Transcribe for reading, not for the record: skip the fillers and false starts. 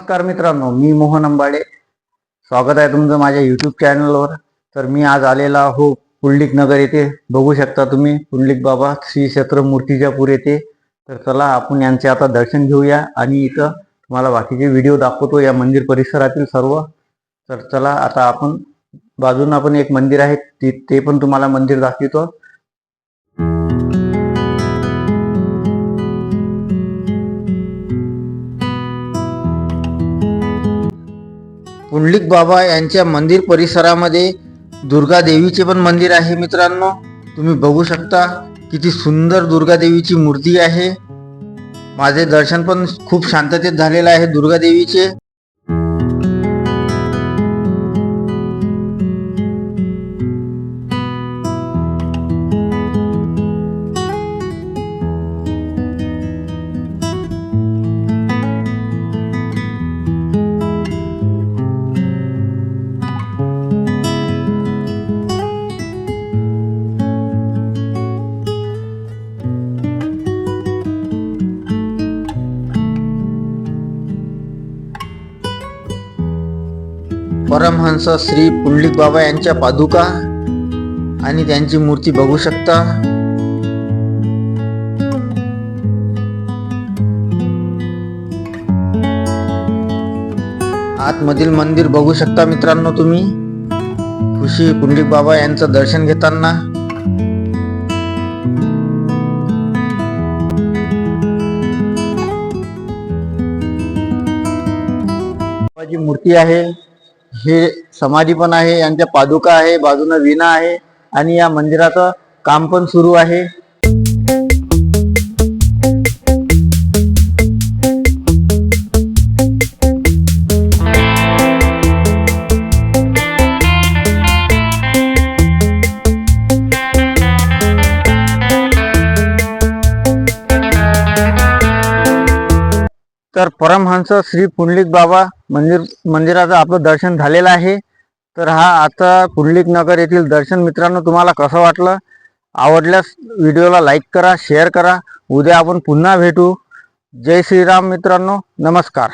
नमस्कार मित्रांनो, मी मोहन अंबाडे. स्वागत आहे तुमचं माझ्या यूट्यूब चॅनलवर. तर मी आज आलेला हो पुंडलिक नगर येथे. बघू शकता तुम्ही पुंडलिक बाबा श्री क्षेत्र मूर्तिजापूर येथे. तर चला आपण यांचे आता दर्शन घेऊया आणि इथं तुम्हाला बाकीचे व्हिडिओ दाखवतो या मंदिर परिसरातील सर्व. तर चला आता आपण बाजूला पण एक मंदिर आहे ते पण तुम्हाला मंदिर दाखवतो. पुंडलिक बाबा यांच्या मंदिर परिसरामध्ये दुर्गा देवीचे पण मंदिर आहे मित्रांनो. तुम्ही बघू शकता किती सुंदर दुर्गा देवीची मूर्ती आहे. माझे दर्शन पण खूप शांततेत झालेले आहे दुर्गा देवीचे. परमहंस श्री पुंडलिक बाबा यांच्या पादुका आणि त्यांची मूर्ती बघू शकता. आतमधील मंदिर बघू शकता मित्रांनो तुम्ही. खुशी पुंडलिक बाबा यांचं दर्शन घेताना. बाबाची मूर्ती आहे, हे समाधी पण आहे, यांच्या पादुका आहे, बाजूला वीणा आहे आणि या मंदिराचं काम पण सुरू आहे. तर परमहंस श्री पुंडलिक बाबा मंदिराचं आपलं दर्शन झालेलं आहे. तर हा आता पुंडलिक नगर येथील दर्शन मित्रांनो तुम्हाला कसं वाटलं? आवडल्यास व्हिडिओला लाईक करा, शेअर करा. उद्या आपण पुन्हा भेटू. जय श्रीराम मित्रांनो, नमस्कार.